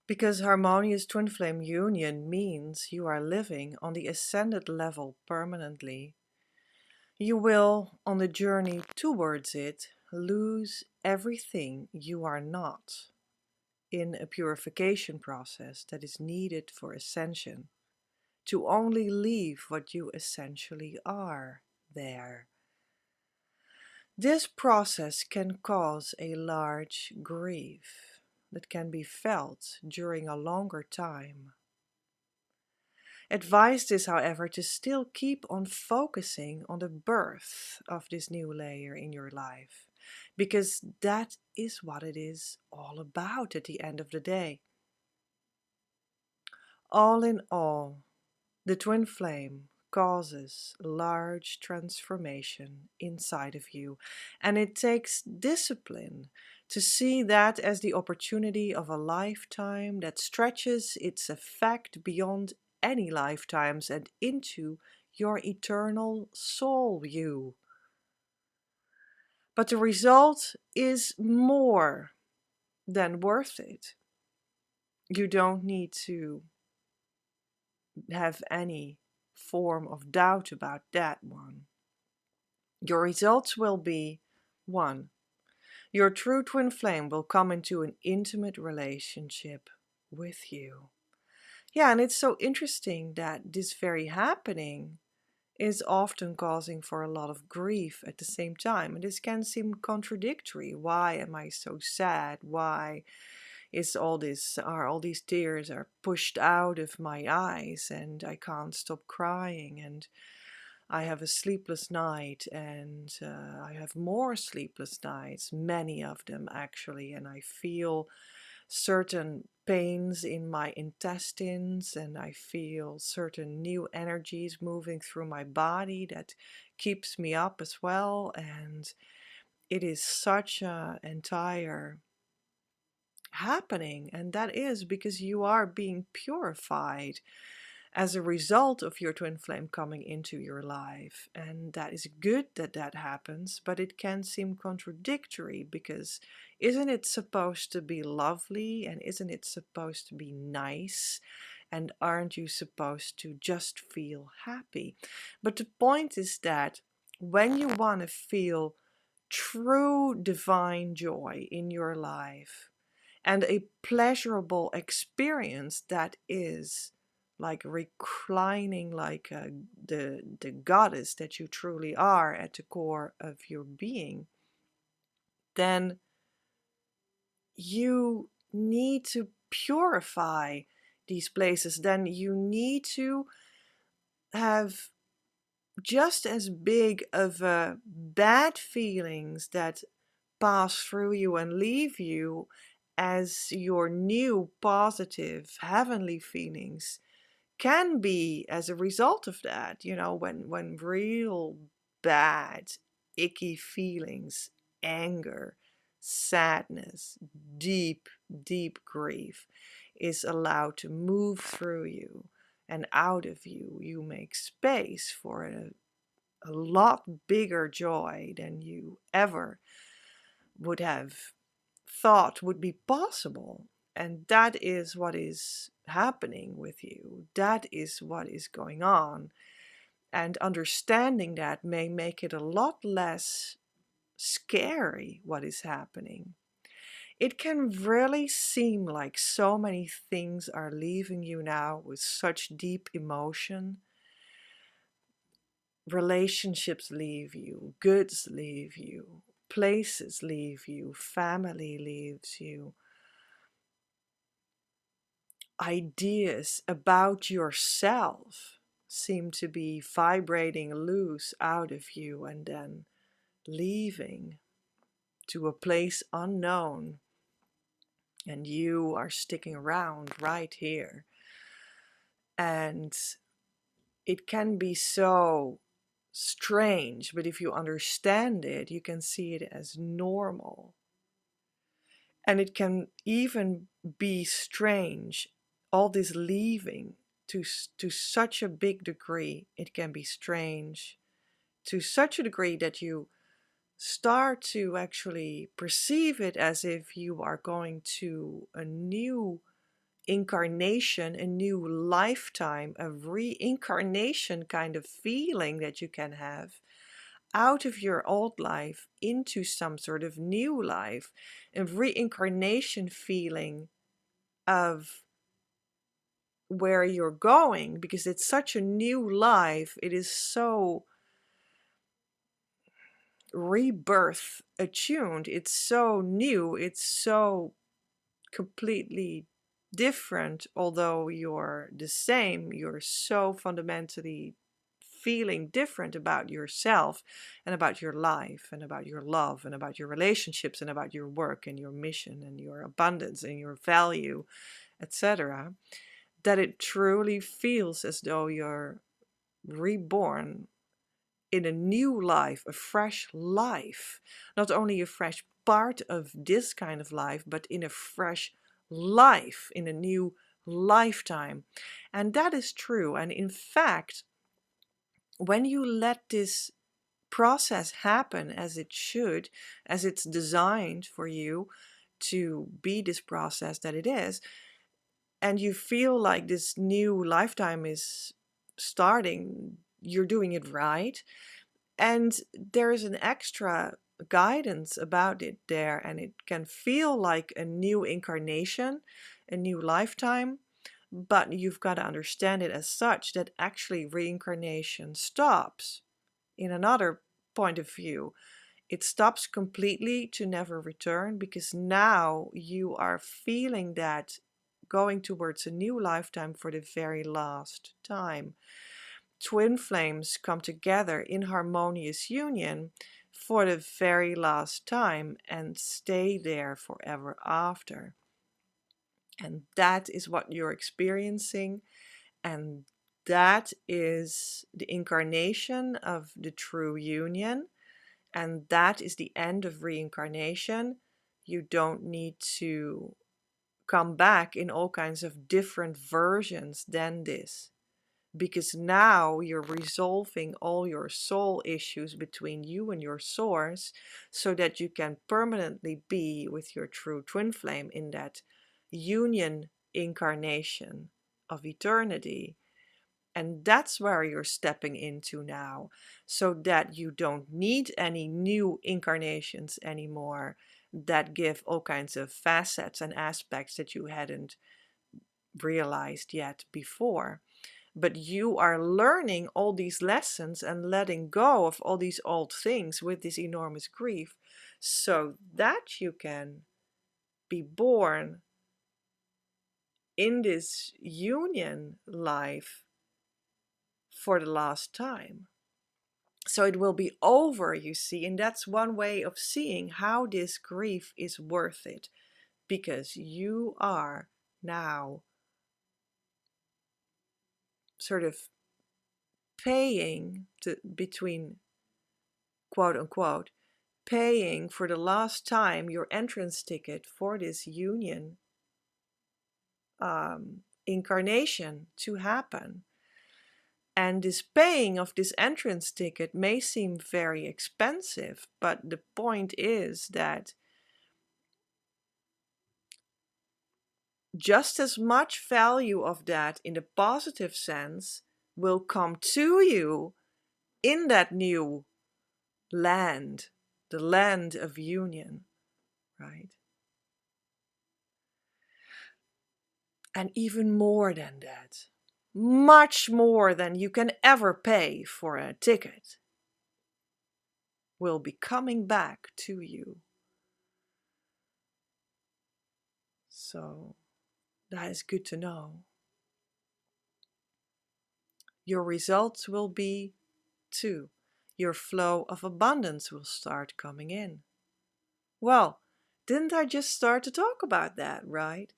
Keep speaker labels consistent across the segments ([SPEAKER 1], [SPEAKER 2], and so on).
[SPEAKER 1] Because harmonious twin flame union means you are living on the ascended level permanently. You will, on the journey towards it, lose everything you are not in a purification process that is needed for ascension, to only leave what you essentially are there. This process can cause a large grief that can be felt during a longer time. Advised is, however, to still keep on focusing on the birth of this new layer in your life, because that is what it is all about at the end of the day. All in all, the twin flame causes large transformation inside of you, and it takes discipline to see that as the opportunity of a lifetime that stretches its effect beyond any lifetimes and into your eternal soul you. But the result is more than worth it. You don't need to have any form of doubt about that one. Your results will be 1. Your true twin flame will come into an intimate relationship with you. Yeah, and it's so interesting that this very happening is often causing for a lot of grief at the same time. And this can seem contradictory. Why am I so sad? Why is all these tears are pushed out of my eyes and I can't stop crying, and I have a sleepless night, and I have more sleepless nights, many of them actually, and I feel certain pains in my intestines, and I feel certain new energies moving through my body that keeps me up as well. And it is such an entire happening, and that is because you are being purified as a result of your twin flame coming into your life. And that is good that that happens, but it can seem contradictory, because isn't it supposed to be lovely, and isn't it supposed to be nice, and aren't you supposed to just feel happy? But the point is that when you want to feel true divine joy in your life, and a pleasurable experience that is like reclining like the goddess that you truly are at the core of your being, then you need to purify these places. Then you need to have just as big of bad feelings that pass through you and leave you as your new positive heavenly feelings can be as a result of that. You know, when real bad icky feelings, anger, sadness, deep grief is allowed to move through you and out of you, you make space for a lot bigger joy than you ever would have thought would be possible. And that is what is happening with you. That is what is going on. And understanding that may make it a lot less scary what is happening. It can really seem like so many things are leaving you now with such deep emotion. Relationships leave you, goods leave you, places leave you, family leaves you. Ideas about yourself seem to be vibrating loose out of you and then leaving to a place unknown, and you are sticking around right here. And it can be so strange, but if you understand it, you can see it as normal. And it can even be strange, all this leaving to such a big degree. It can be strange to such a degree that you start to actually perceive it as if you are going to a new incarnation, a new lifetime, a reincarnation kind of feeling that you can have out of your old life into some sort of new life, a reincarnation feeling of where you're going, because it's such a new life. It is so rebirth attuned. It's so new. It's so completely different. Although you're the same, you're so fundamentally feeling different about yourself and about your life and about your love and about your relationships and about your work and your mission and your abundance and your value, etc., that it truly feels as though you're reborn in a new life, a fresh life. Not only a fresh part of this kind of life, but in a fresh life, in a new lifetime. And that is true. And in fact, when you let this process happen as it should, as it's designed for you to be this process that it is, and you feel like this new lifetime is starting, you're doing it right. And there is an extra guidance about it there, and it can feel like a new incarnation, a new lifetime. But you've got to understand it as such that actually reincarnation stops in another point of view. It stops completely to never return, because now you are feeling that going towards a new lifetime for the very last time. Twin flames come together in harmonious union for the very last time and stay there forever after. And that is what you're experiencing, and that is the incarnation of the true union, and that is the end of reincarnation. You don't need to come back in all kinds of different versions than this, because now you're resolving all your soul issues between you and your source, so that you can permanently be with your true twin flame in that union incarnation of eternity. And that's where you're stepping into now, so that you don't need any new incarnations anymore that give all kinds of facets and aspects that you hadn't realized yet before. But you are learning all these lessons and letting go of all these old things with this enormous grief, so that you can be born in this union life for the last time. So it will be over, you see, and that's one way of seeing how this grief is worth it, because you are now sort of paying to, between quote unquote, paying for the last time your entrance ticket for this union incarnation to happen. And this paying of this entrance ticket may seem very expensive, but the point is that just as much value of that in the positive sense will come to you in that new land, the land of union, right? And even more than that, much more than you can ever pay for a ticket, will be coming back to you. So that is good to know. Your results will be too. Your flow of abundance will start coming in. Well, didn't I just start to talk about that, right?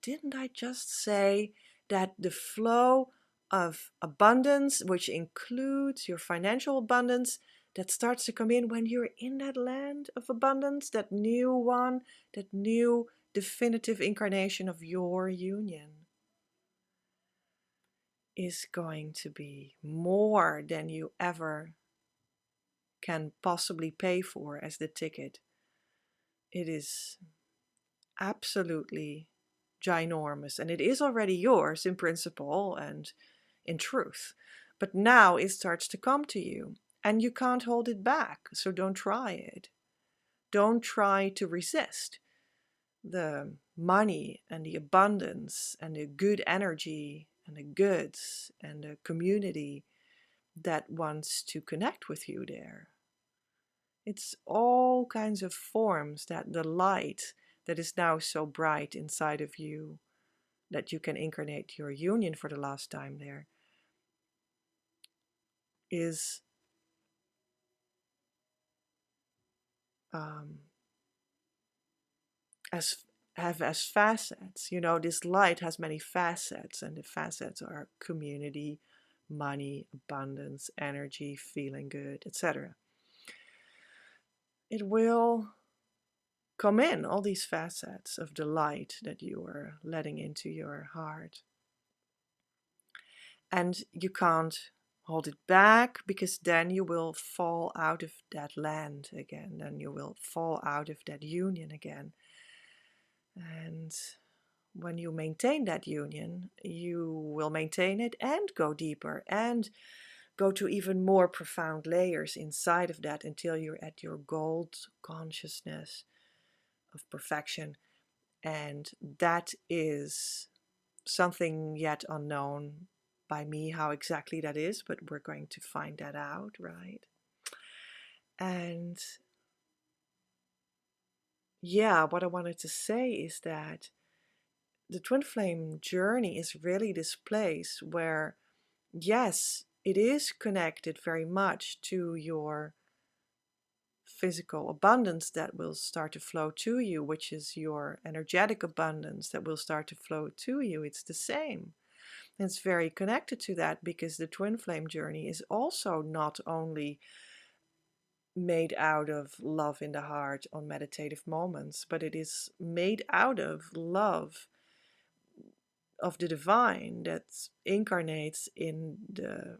[SPEAKER 1] Didn't I just say that the flow of abundance, which includes your financial abundance, that starts to come in when you're in that land of abundance, that new one, that new definitive incarnation of your union, is going to be more than you ever can possibly pay for as the ticket. It is absolutely ginormous, and it is already yours in principle and in truth. But now it starts to come to you, and you can't hold it back, so don't try it. Don't try to resist the money and the abundance and the good energy and the goods and the community that wants to connect with you there. It's all kinds of forms that the light that is now so bright inside of you, that you can incarnate your union for the last time there, is as as facets. You know, this light has many facets, and the facets are community, money, abundance, energy, feeling good, etc. It will come in, all these facets of the light that you are letting into your heart. And you can't hold it back, because then you will fall out of that land again. Then you will fall out of that union again. And when you maintain that union, you will maintain it and go deeper and go to even more profound layers inside of that until you're at your gold consciousness of perfection. And that is something yet unknown by me, how exactly that is, but we're going to find that out, right? And yeah, what I wanted to say is that the twin flame journey is really this place where, yes, it is connected very much to your physical abundance that will start to flow to you, which is your energetic abundance that will start to flow to you. It's the same. It's very connected to that, because the twin flame journey is also not only made out of love in the heart on meditative moments, but it is made out of love of the divine that incarnates in the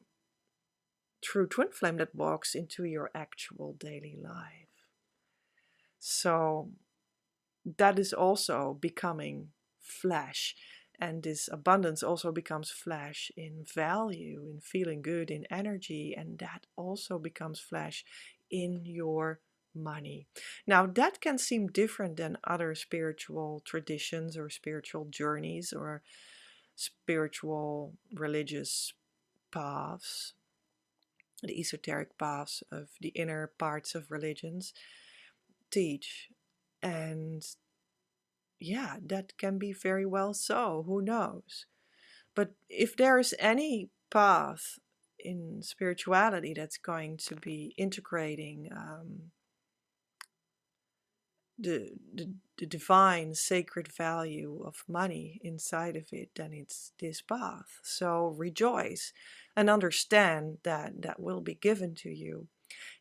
[SPEAKER 1] true twin flame that walks into your actual daily life. So that is also becoming flesh, and this abundance also becomes flesh in value, in feeling good, in energy, and that also becomes flesh in your money. Now, that can seem different than other spiritual traditions or spiritual journeys or spiritual religious paths, the esoteric paths of the inner parts of religions teach. And yeah, that can be very well so, who knows? But if there is any path in spirituality that's going to be integrating the divine sacred value of money inside of it, then it's this path. So rejoice and understand that that will be given to you.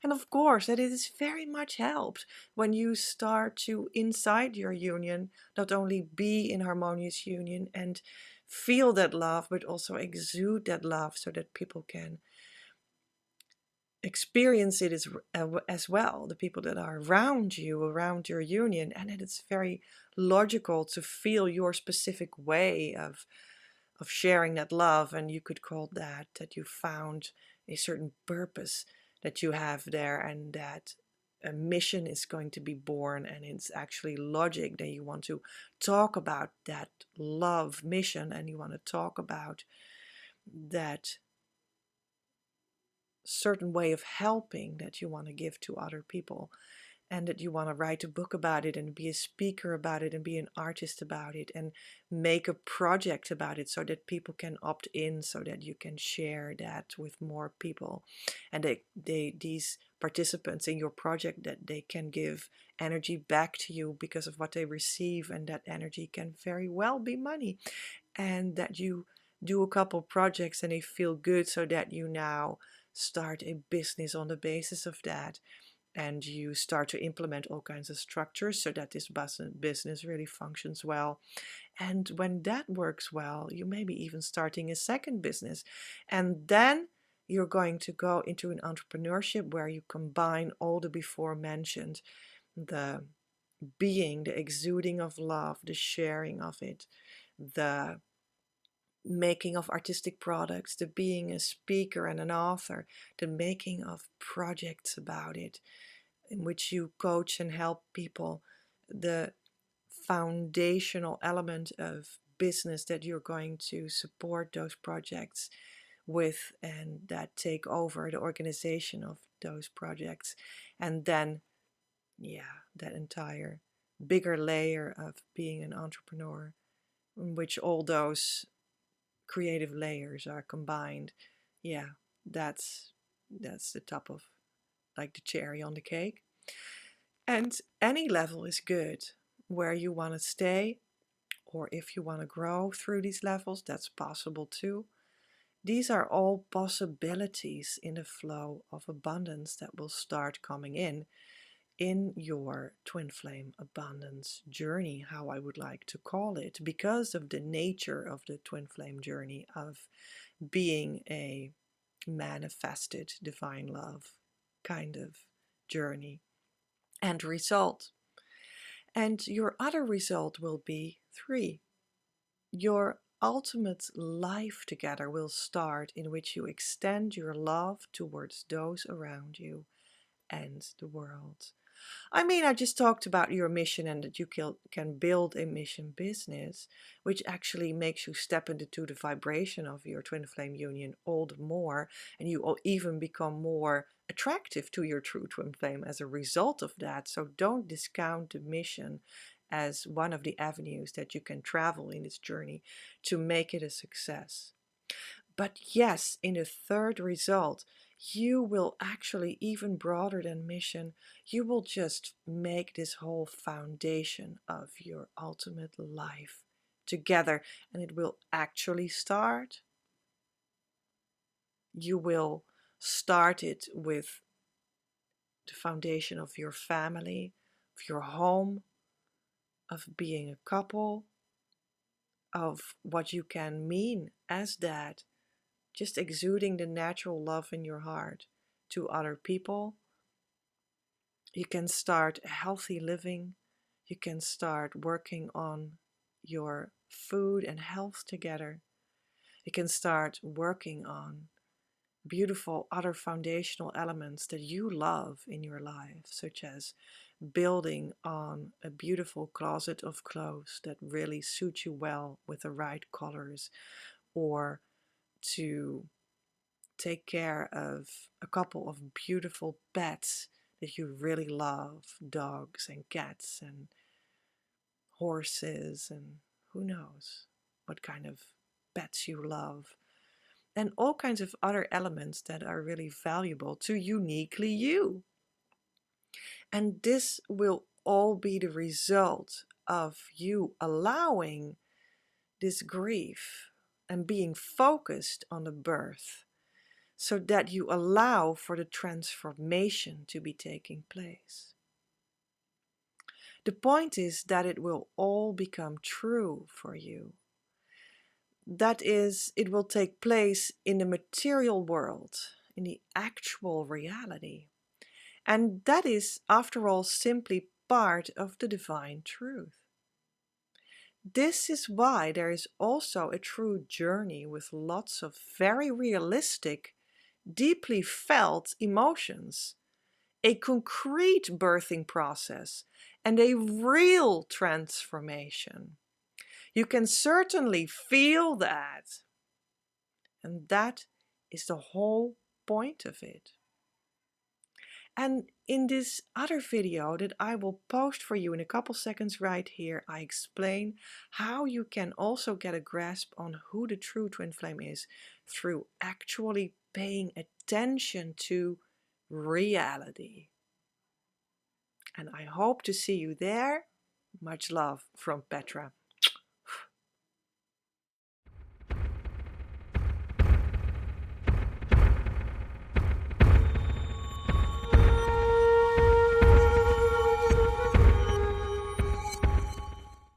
[SPEAKER 1] And of course, that it is very much helped when you start to, inside your union, not only be in harmonious union and feel that love, but also exude that love so that people can experience it as well, the people that are around you, around your union. And it is very logical to feel your specific way of sharing that love. And you could call that you found a certain purpose that you have there, and that a mission is going to be born, and it's actually logic that you want to talk about that love mission, and you want to talk about that certain way of helping that you want to give to other people, and that you want to write a book about it and be a speaker about it and be an artist about it and make a project about it so that people can opt in, so that you can share that with more people, and these participants in your project, that they can give energy back to you because of what they receive, and that energy can very well be money, and that you do a couple projects and they feel good, so that you now start a business on the basis of that, and you start to implement all kinds of structures so that this business really functions well. And when that works well, you may be even starting a second business, and then you're going to go into an entrepreneurship where you combine all the before mentioned, the being, the exuding of love, the sharing of it, the making of artistic products, the being a speaker and an author, the making of projects about it, in which you coach and help people, the foundational element of business that you're going to support those projects with and that take over the organization of those projects. And then, yeah, that entire bigger layer of being an entrepreneur, in which all those creative layers are combined. Yeah, that's the top of, like, the cherry on the cake. And any level is good. Where you want to stay, or if you want to grow through these levels, that's possible too. These are all possibilities in the flow of abundance that will start coming in your twin flame abundance journey, how I would like to call it, because of the nature of the twin flame journey of being a manifested divine love kind of journey and result. And your other result will be 3. Your ultimate life together will start, in which you extend your love towards those around you and the world. I mean, I just talked about your mission and that you can build a mission business, which actually makes you step into the vibration of your twin flame union all the more, and you will even become more attractive to your true twin flame as a result of that. So don't discount the mission as one of the avenues that you can travel in this journey to make it a success. But yes, in the third result, you will actually, even broader than mission, you will just make this whole foundation of your ultimate life together, and it will actually start. You will start it with the foundation of your family, of your home, of being a couple, of what you can mean as that, just exuding the natural love in your heart to other people. You can start healthy living. You can start working on your food and health together. You can start working on beautiful other foundational elements that you love in your life, such as building on a beautiful closet of clothes that really suit you well with the right colors, or to take care of a couple of beautiful pets that you really love, dogs and cats and horses, and who knows what kind of pets you love, and all kinds of other elements that are really valuable to uniquely you. And this will all be the result of you allowing this grief and being focused on the birth, so that you allow for the transformation to be taking place. The point is that it will all become true for you. That is, it will take place in the material world, in the actual reality. And that is, after all, simply part of the divine truth. This is why there is also a true journey with lots of very realistic, deeply felt emotions, a concrete birthing process, and a real transformation. You can certainly feel that. And that is the whole point of it. And in this other video that I will post for you in a couple seconds right here, I explain how you can also get a grasp on who the true twin flame is through actually paying attention to reality. And I hope to see you there. Much love from Petra.